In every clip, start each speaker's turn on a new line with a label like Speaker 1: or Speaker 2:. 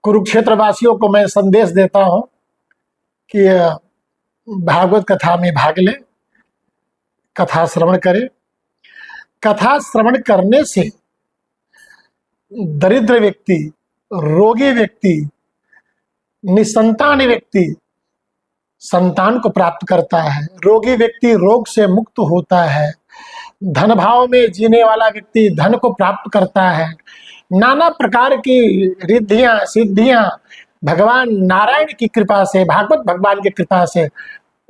Speaker 1: कुरुक्षेत्र वासियों को मैं संदेश देता हूं कि भागवत कथा में भाग लें, कथा श्रवण करें। कथा श्रवण करने से दरिद्र व्यक्ति, रोगी व्यक्ति, निसंतान व्यक्ति संतान को प्राप्त करता है। रोगी व्यक्ति रोग से मुक्त होता है। धन भाव में जीने वाला व्यक्ति धन को प्राप्त करता है। नाना प्रकार की रिद्धियां सिद्धियां भगवान नारायण की कृपा से, भागवत भगवान की कृपा से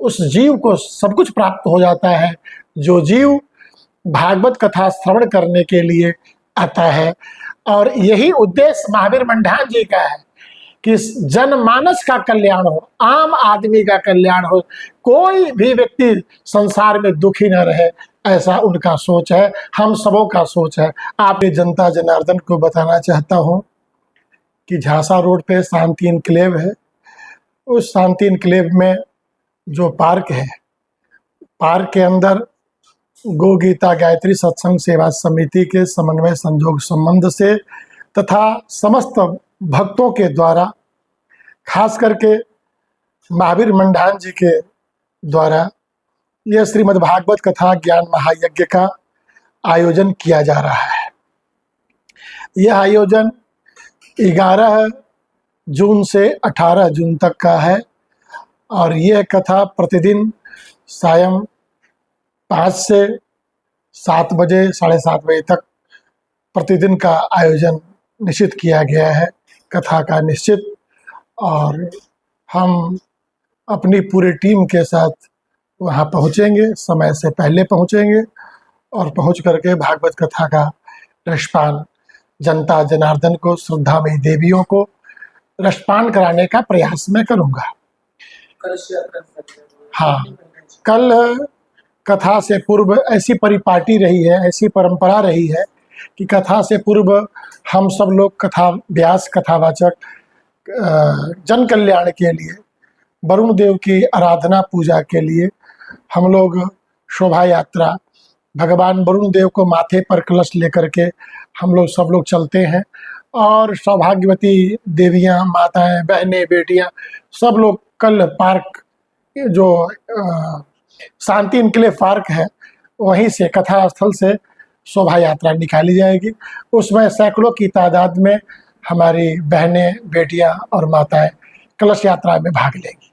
Speaker 1: उस जीव को सब कुछ प्राप्त हो जाता है जो जीव भागवत कथा श्रवण करने के लिए आता है। और यही उद्देश्य महावीर मंडान जी का है कि जनमानस का कल्याण हो, आम आदमी का कल्याण हो, कोई भी व्यक्ति संसार में दुखी न रहे, ऐसा उनका सोच है, हम सबों का सोच है। आपके जनता जनार्दन को बताना चाहता हूं कि झांसा रोड पे शांति इनक्लेव है। उस शांति इनक्लेव में जो पार्क है, पार्क के अंदर गो गीता गायत्री सत्संग सेवा समिति के समन्वय संयोग संबंध से तथा समस्त भक्तों के द्वारा, खास करके महावीर मंडान जी के द्वारा यह श्रीमद् भागवत कथा ज्ञान महायज्ञ का आयोजन किया जा रहा है। यह आयोजन 11 जून से 18 जून तक का है और यह कथा प्रतिदिन सायं 5 से 7 बजे, 7:30 बजे तक प्रतिदिन का आयोजन निश्चित किया गया है, कथा का निश्चित। और हम अपनी पूरी टीम के साथ वहाँ पहुँचेंगे, समय से पहले पहुँचेंगे और पहुँच करके भागवत कथा का रसपान जनता जनार्दन को, श्रद्धामयी देवियों को रसपान कराने का प्रयास मैं करूँगा। हाँ, कल कथा से पूर्व ऐसी परिपाटी रही है, ऐसी परंपरा रही है कि कथा से पूर्व हम सब लोग कथा व्यास, कथावाचक जन कल्याण के लिए, वरुण देव की आराधना पूजा के लिए हम लोग शोभा यात्रा, भगवान वरुण देव को माथे पर कलश लेकर के हम लोग सब लोग चलते हैं और सौभाग्यवती देवियां, माताएं, बहनें, बेटियां सब लोग कल पार्क, जो शांति इनक्लेव पार्क है, वहीं से कथा स्थल से शोभा यात्रा निकाली जाएगी। उसमें सैकड़ों की तादाद में हमारी बहनें, बेटियां और माताएं कलश यात्रा में भाग लेंगी।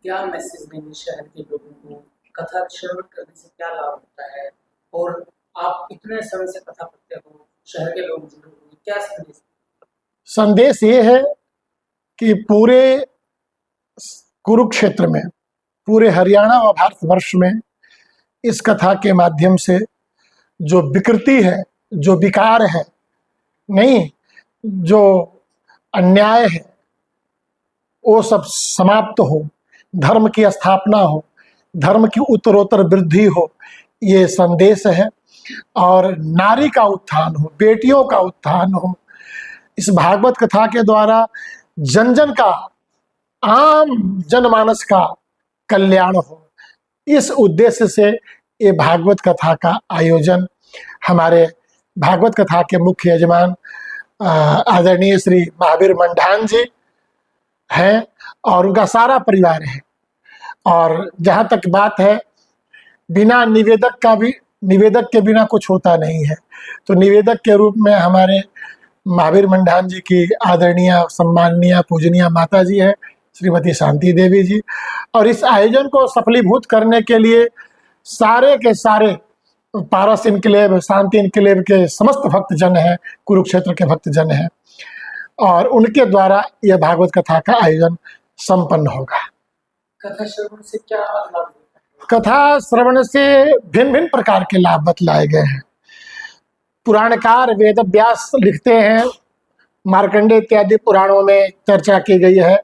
Speaker 2: क्या मैसेज देंगे शहर के लोगों को? कथा श्रवण करने से क्या लाभ होता है? और आप इतने समय से कथा पढ़ते हो, शहर के लोग जुड़े हुए, क्या संदेश?
Speaker 1: संदेश ये है कि पूरे कुरुक्षेत्र में, पूरे हरियाणा व भारतवर्ष में इस कथा के माध्यम से जो विकृति है, जो विकार है, नहीं, जो अन्याय है, वो सब समाप्त हो, धर्म की स्थापना हो, धर्म की उत्तरोत्तर वृद्धि हो, ये संदेश है। और नारी का उत्थान हो, बेटियों का उत्थान हो। इस भागवत कथा के द्वारा जन जन का, आम जनमानस का कल्याण हो, इस उद्देश्य से ये भागवत कथा का आयोजन हमारे भागवत कथा के मुख्य यजमान आदरणीय श्री महावीर मंडान जी हैं और उनका सारा परिवार है। और जहाँ तक बात है, बिना निवेदक का भी, निवेदक के बिना कुछ होता नहीं है, तो निवेदक के रूप में हमारे महावीर मंडान जी की आदरणीय, सम्माननीय, पूजनीय माता जी है श्रीमती शांति देवी जी। और इस आयोजन को सफलीभूत करने के लिए सारे के सारे पारस इनक्लेव, शांति इनक्लेव के समस्त भक्तजन हैं, कुरुक्षेत्र के भक्तजन हैं और उनके द्वारा यह भागवत कथा का आयोजन संपन्न होगा।
Speaker 2: कथा श्रवण से क्या लाभ होता है?
Speaker 1: कथा श्रवण से भिन्न भिन्न प्रकार के लाभ बतलाए गए हैं। पुराणकार वेद व्यास लिखते हैं, मार्कंडे इत्यादि पुराणों में चर्चा की गई है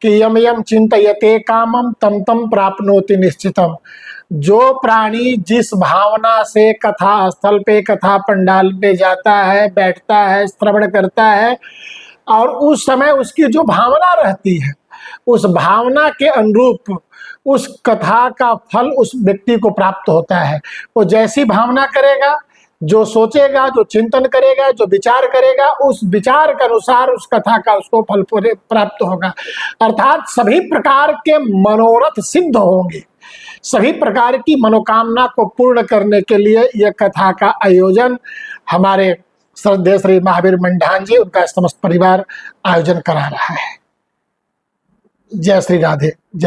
Speaker 1: कि यम यम चिंतयते कामम तम तम प्राप्नोति निश्चितम। जो प्राणी जिस भावना से कथा स्थल पे, कथा पंडाल पे जाता है, बैठता है, श्रवण करता है और उस समय उसकी जो भावना रहती है, उस भावना के अनुरूप उस कथा का फल उस व्यक्ति को प्राप्त होता है। वो जैसी भावना करेगा, जो सोचेगा, जो चिंतन करेगा, जो विचार करेगा, उस विचार के अनुसार उस कथा का उसको फल प्राप्त होगा। अर्थात सभी प्रकार के मनोरथ सिद्ध होंगे। सभी प्रकार की मनोकामना को पूर्ण करने के लिए यह कथा का आयोजन हमारे श्रद्धेय श्री महावीर मंडान जी, उनका समस्त परिवार आयोजन करा रहा है। जय श्री राधे। जय